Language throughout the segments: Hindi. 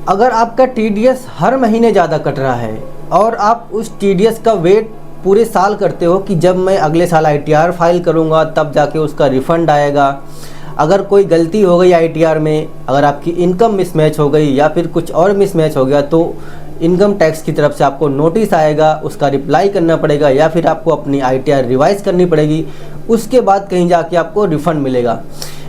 अगर आपका टीडीएस हर महीने ज़्यादा कट रहा है और आप उस टीडीएस का वेट पूरे साल करते हो कि जब मैं अगले साल आईटीआर फाइल करूँगा तब जाके उसका रिफ़ंड आएगा, अगर कोई गलती हो गई आईटीआर में, अगर आपकी इनकम मिसमैच हो गई या फिर कुछ और मिसमैच हो गया तो इनकम टैक्स की तरफ से आपको नोटिस आएगा, उसका रिप्लाई करना पड़ेगा या फिर आपको अपनी आईटीआर रिवाइज़ करनी पड़ेगी, उसके बाद कहीं जाके आपको रिफ़ंड मिलेगा।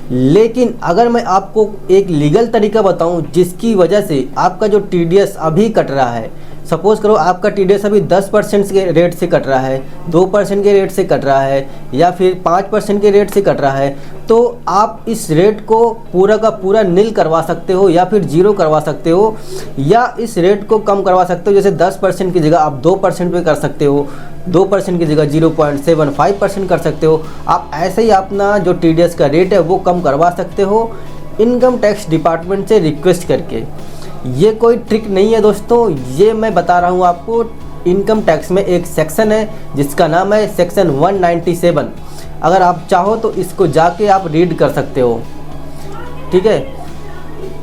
लेकिन अगर मैं आपको एक लीगल तरीका बताऊं जिसकी वजह से आपका जो टीडीएस अभी कट रहा है, सपोज़ करो आपका टीडीएस अभी 10% के रेट से कट रहा है, 2% के रेट से कट रहा है या फिर 5% के रेट से कट रहा है, तो आप इस रेट को पूरा का पूरा नील करवा सकते हो या फिर जीरो करवा सकते हो या इस रेट को कम करवा सकते हो। जैसे 10% की जगह आप 2% पे कर सकते हो, 2% की जगह 0.75% कर सकते हो। आप ऐसे ही अपना जो टीडीएस का रेट है वो कम करवा सकते हो इनकम टैक्स डिपार्टमेंट से रिक्वेस्ट करके। ये कोई ट्रिक नहीं है दोस्तों, ये मैं बता रहा हूँ आपको। इनकम टैक्स में एक सेक्शन है जिसका नाम है सेक्शन 197। अगर आप चाहो तो इसको जाके आप रीड कर सकते हो, ठीक है।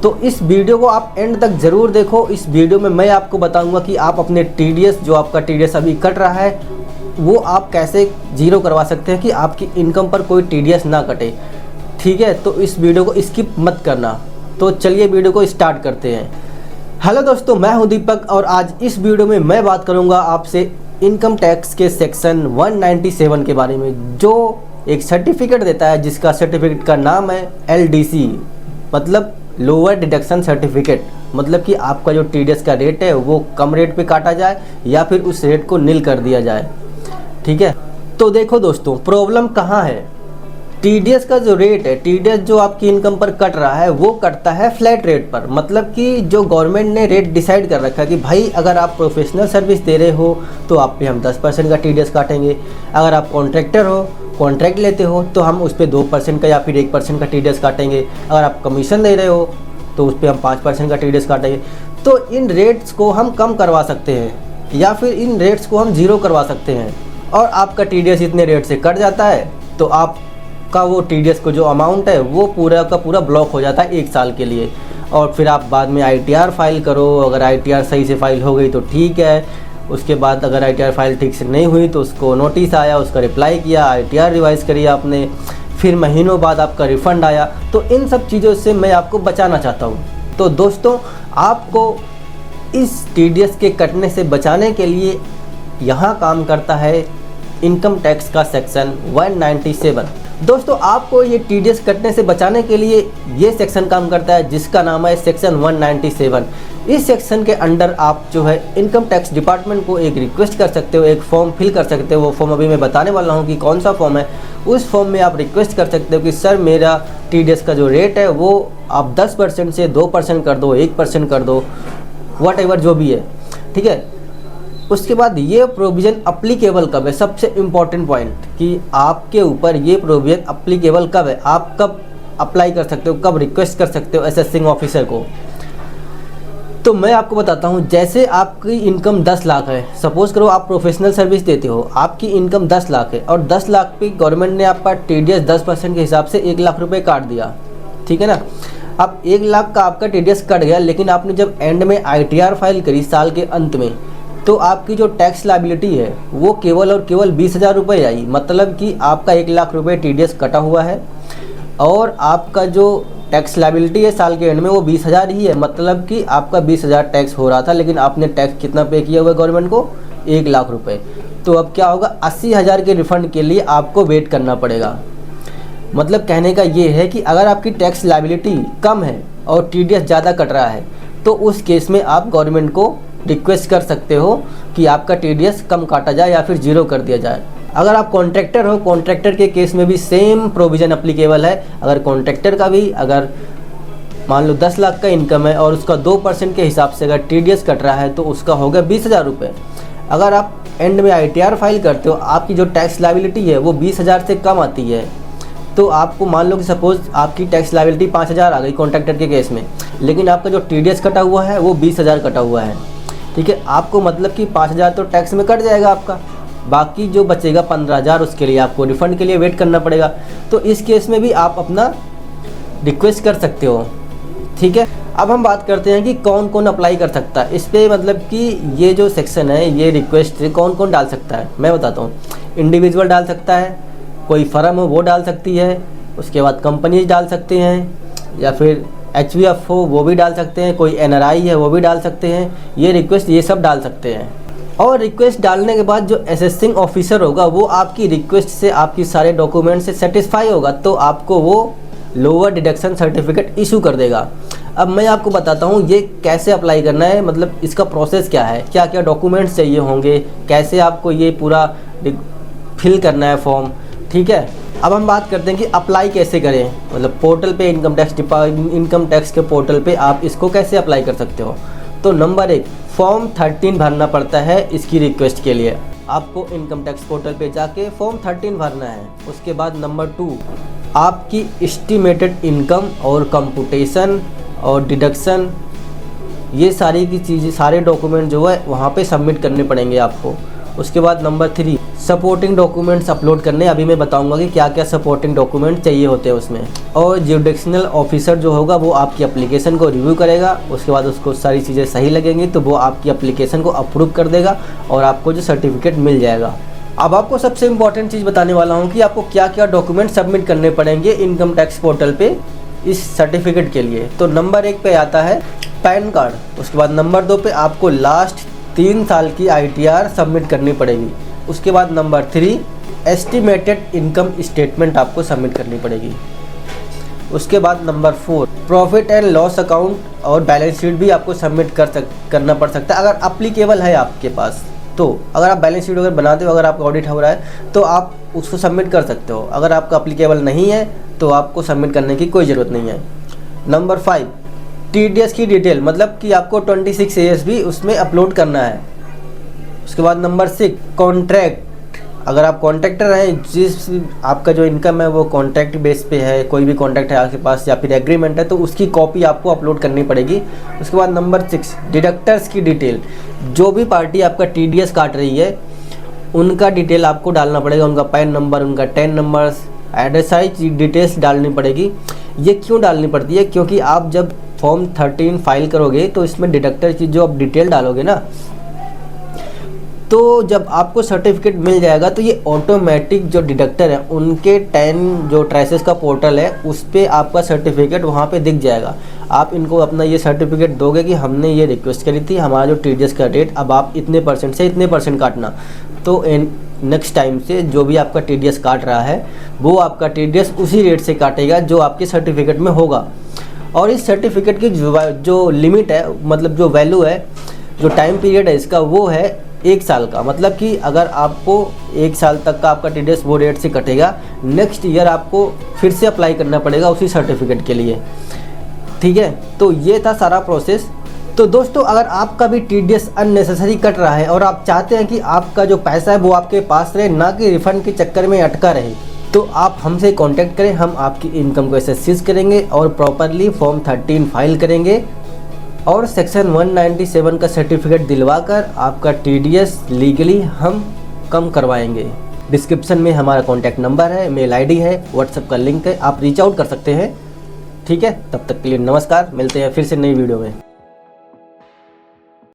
तो इस वीडियो को आप एंड तक ज़रूर देखो। इस वीडियो में मैं आपको बताऊंगा कि आप अपने टीडीएस, जो आपका टीडीएस अभी कट रहा है, वो आप कैसे जीरो करवा सकते हैं कि आपकी इनकम पर कोई टीडीएस ना कटे, ठीक है। तो इस वीडियो को स्किप मत करना। तो चलिए वीडियो को स्टार्ट करते हैं। हेलो दोस्तों, मैं हूं दीपक और आज इस वीडियो में मैं बात करूंगा आपसे इनकम टैक्स के सेक्शन 197 के बारे में, जो एक सर्टिफिकेट देता है जिसका सर्टिफिकेट का नाम है LDC, मतलब लोअर डिडक्शन सर्टिफिकेट। मतलब कि आपका जो टीडीएस का रेट है वो कम रेट पे काटा जाए या फिर उस रेट को नील कर दिया जाए, ठीक है। तो देखो दोस्तों, प्रॉब्लम कहाँ है। टीडीएस का जो रेट है, टीडीएस जो आपकी इनकम पर कट रहा है वो कटता है फ्लैट रेट पर। मतलब कि जो गवर्नमेंट ने रेट डिसाइड कर रखा है कि भाई अगर आप प्रोफेशनल सर्विस दे रहे हो तो आप पे हम 10% का टीडीएस काटेंगे, अगर आप कॉन्ट्रैक्टर हो, कॉन्ट्रैक्ट लेते हो तो हम उस पर 2% का या फिर 1% का टीडीएस काटेंगे, अगर आप कमीशन दे रहे हो तो उस पर हम 5% का टीडीएस काटेंगे। तो इन रेट्स को हम कम करवा सकते हैं या फिर इन रेट्स को हम जीरो करवा सकते हैं और आपका टीडीएस इतने रेट से कट जाता है तो आप का वो टीडीएस को जो अमाउंट है वो पूरा का पूरा ब्लॉक हो जाता है 1 साल के लिए। और फिर आप बाद में आईटीआर फाइल करो, अगर आईटीआर सही से फाइल हो गई तो ठीक है, उसके बाद अगर आईटीआर फाइल ठीक से नहीं हुई तो उसको नोटिस आया, उसका रिप्लाई किया, आईटीआर रिवाइज़ करी आपने, फिर महीनों बाद आपका रिफ़ंड आया। तो इन सब चीज़ों से मैं आपको बचाना चाहता हूँ। तो दोस्तों, आपको इस टीडीएस के कटने से बचाने के लिए यहाँ काम करता है इनकम टैक्स का सेक्शन 197। दोस्तों, आपको ये टीडीएस कटने से बचाने के लिए ये सेक्शन काम करता है जिसका नाम है सेक्शन 197। इस सेक्शन के अंडर आप जो है इनकम टैक्स डिपार्टमेंट को एक रिक्वेस्ट कर सकते हो, एक फॉर्म फिल कर सकते हो। वो फॉर्म अभी मैं बताने वाला हूँ कि कौन सा फॉर्म है। उस फॉर्म में आप रिक्वेस्ट कर सकते हो कि सर मेरा टीडीएस का जो रेट है वो आप 10% से 2% कर दो, 1% कर दो, वट एवर जो भी है, ठीक है। उसके बाद ये प्रोविज़न अप्लीकेबल कब है, सबसे इम्पॉर्टेंट पॉइंट कि आपके ऊपर ये प्रोविज़न अप्लीकेबल कब है, आप कब अप्लाई कर सकते हो, कब रिक्वेस्ट कर सकते हो असेसिंग ऑफिसर को। तो मैं आपको बताता हूँ। जैसे आपकी इनकम 10 लाख है, सपोज़ करो आप प्रोफेशनल सर्विस देते हो, आपकी इनकम 10 लाख है और 10 लाख पे गवर्नमेंट ने आपका टीडीएस 10% के हिसाब से 1 लाख रुपये काट दिया, ठीक है ना। अब 1 लाख का आपका टीडीएस कट गया, लेकिन आपने जब एंड में आईटीआर फाइल करी साल के अंत में, तो आपकी जो टैक्स लायबिलिटी है वो केवल और केवल 20,000 रुपये आई। मतलब कि आपका 1 लाख रुपये टीडीएस कटा हुआ है और आपका जो टैक्स लायबिलिटी है साल के एंड में वो 20,000 ही है। मतलब कि आपका 20,000 टैक्स हो रहा था, लेकिन आपने टैक्स कितना पे किया हुआ है गवर्नमेंट को, 1 लाख रुपये। तो अब क्या होगा, 80,000 के रिफ़ंड के लिए आपको वेट करना पड़ेगा। मतलब कहने का ये है कि अगर आपकी टैक्स लायबिलिटी कम है और टीडीएस ज़्यादा कट रहा है तो उस केस में आप गवर्नमेंट को रिक्वेस्ट कर सकते हो कि आपका टीडीएस कम काटा जाए या फिर जीरो कर दिया जाए। अगर आप कॉन्ट्रैक्टर हो, कॉन्ट्रैक्टर के केस में भी सेम प्रोविज़न अप्लीकेबल है। अगर कॉन्ट्रैक्टर का भी अगर मान लो 10 लाख का इनकम है और उसका 2% के हिसाब से अगर टीडीएस कट रहा है तो उसका होगा 20,000 रुपये। अगर आप एंड में आईटीआर फाइल करते हो, आपकी जो टैक्स लायबिलिटी है वो 20,000 से कम आती है, तो आपको मान लो कि सपोज़ आपकी टैक्स लायबिलिटी 5,000 आ गई कॉन्ट्रैक्टर के केस में, लेकिन आपका जो टीडीएस कटा हुआ है वो 20,000 कटा हुआ है, ठीक है। आपको मतलब कि 5,000 तो टैक्स में कट जाएगा आपका, बाकी जो बचेगा 15,000 उसके लिए आपको रिफ़ंड के लिए वेट करना पड़ेगा। तो इस केस में भी आप अपना रिक्वेस्ट कर सकते हो, ठीक है। अब हम बात करते हैं कि कौन कौन अप्लाई कर सकता है इस पर, मतलब कि ये जो सेक्शन है, ये रिक्वेस्ट कौन कौन डाल सकता है मैं बताता हूँ। इंडिविजुअल डाल सकता है, कोई फर्म हो वो डाल सकती है, उसके बाद कंपनीज डाल सकते हैं, या फिर HVF हो वो भी डाल सकते हैं, कोई NRI है वो भी डाल सकते हैं। ये रिक्वेस्ट ये सब डाल सकते हैं। और रिक्वेस्ट डालने के बाद जो असेसिंग ऑफिसर होगा वो आपकी रिक्वेस्ट से, आपकी सारे डॉक्यूमेंट से सेटिस्फाई होगा तो आपको वो लोअर डिडक्शन सर्टिफिकेट इशू कर देगा। अब मैं आपको बताता हूँ ये कैसे अप्लाई करना है, मतलब इसका प्रोसेस क्या है, क्या क्या डॉक्यूमेंट्स चाहिए होंगे, कैसे आपको ये पूरा फिल करना है फॉर्म। ठीक है, अब हम बात करते हैं कि अप्लाई कैसे करें, मतलब पोर्टल पे इनकम टैक्स के पोर्टल पे आप इसको कैसे अप्लाई कर सकते हो। तो नंबर 1, फॉर्म 13 भरना पड़ता है इसकी रिक्वेस्ट के लिए। आपको इनकम टैक्स पोर्टल पे जाके फॉर्म 13 भरना है। उसके बाद नंबर 2, आपकी एस्टिमेटेड इनकम और कंप्यूटेशन और डिडक्शन, ये सारी की चीज़ें, सारे डॉक्यूमेंट जो है वहाँ पे सबमिट करने पड़ेंगे आपको। उसके बाद नंबर 3, सपोर्टिंग डॉक्यूमेंट्स अपलोड करने। अभी मैं बताऊंगा कि क्या क्या सपोर्टिंग डॉक्यूमेंट चाहिए होते हैं उसमें। और जुडिशनल ऑफिसर जो होगा वो आपकी एप्लीकेशन को रिव्यू करेगा, उसके बाद उसको सारी चीज़ें सही लगेंगी तो वो आपकी एप्लीकेशन को अप्रूव कर देगा और आपको जो सर्टिफिकेट मिल जाएगा। अब आपको सबसे इम्पॉर्टेंट चीज़ बताने वाला हूँ कि आपको क्या क्या डॉक्यूमेंट सबमिट करने पड़ेंगे इनकम टैक्स पोर्टल पे इस सर्टिफिकेट के लिए। तो नंबर 1 पे आता है पैन कार्ड। उसके बाद नंबर 2 पे आपको लास्ट 3 साल की ITR सबमिट करनी पड़ेगी। उसके बाद नंबर 3, एस्टिमेटेड इनकम स्टेटमेंट आपको सबमिट करनी पड़ेगी। उसके बाद number 4, profit and loss account और बैलेंस शीट भी आपको सबमिट करना पड़ सकता है अगर अप्लीकेबल है आपके पास। तो अगर आप बैलेंस शीट अगर बनाते हो, अगर आपका ऑडिट हो रहा है तो आप उसको सबमिट कर सकते हो। अगर आपका अप्लीकेबल नहीं है तो आपको सबमिट करने की कोई ज़रूरत नहीं है। नंबर 5, TDS की डिटेल, मतलब कि आपको 26 AS भी उसमें अपलोड करना है। उसके बाद नंबर 6, कॉन्ट्रैक्ट। अगर आप कॉन्ट्रैक्टर हैं, जिस आपका जो इनकम है वो कॉन्ट्रैक्ट बेस पे है, कोई भी कॉन्ट्रैक्ट है आपके पास या फिर एग्रीमेंट है तो उसकी कॉपी आपको अपलोड करनी पड़ेगी। उसके बाद नंबर 6, डिडक्टर्स की डिटेल। जो भी पार्टी आपका TDS काट रही है उनका डिटेल आपको डालना पड़ेगा, उनका पैन नंबर, उनका 10 नंबर्स, एड्रेस, सारी डिटेल्स डालनी पड़ेगी। ये क्यों डालनी पड़ती है, क्योंकि आप जब फॉर्म 13 फाइल करोगे तो इसमें डिडक्टर की जो आप डिटेल डालोगे ना, तो जब आपको सर्टिफिकेट मिल जाएगा तो ये ऑटोमेटिक जो डिडक्टर है उनके 10 जो ट्रेसेस का पोर्टल है उस पर आपका सर्टिफिकेट वहाँ पे दिख जाएगा। आप इनको अपना ये सर्टिफिकेट दोगे कि हमने ये रिक्वेस्ट करी थी, हमारा जो TDS का रेट अब आप इतने % से इतने % काटना। तो नेक्स्ट टाइम से जो भी आपका TDS काट रहा है वो आपका TDS उसी रेट से काटेगा जो आपके सर्टिफिकेट में होगा। और इस सर्टिफिकेट की जो लिमिट है, मतलब जो वैल्यू है, जो टाइम पीरियड है इसका, वो है 1 साल का। मतलब कि अगर आपको 1 साल तक का आपका TDS वो रेट से कटेगा, नेक्स्ट ईयर आपको फिर से अप्लाई करना पड़ेगा उसी सर्टिफिकेट के लिए। ठीक है, तो ये था सारा प्रोसेस। तो दोस्तों, अगर आपका भी TDS अननेसेसरी कट रहा है और आप चाहते हैं कि आपका जो पैसा है वो आपके पास रहे, ना कि रिफंड के चक्कर में अटका रहे, तो आप हमसे कांटेक्ट करें। हम आपकी इनकम को असेस करेंगे और प्रॉपरली फॉर्म 13 फाइल करेंगे और सेक्शन 197 का सर्टिफिकेट दिलवाकर आपका TDS लीगली हम कम करवाएंगे। डिस्क्रिप्शन में हमारा कॉन्टैक्ट नंबर है, मेल ID है, व्हाट्सएप का लिंक है, आप रीच आउट कर सकते हैं। ठीक है, तब तक के लिए नमस्कार, मिलते हैं फिर से नई वीडियो में।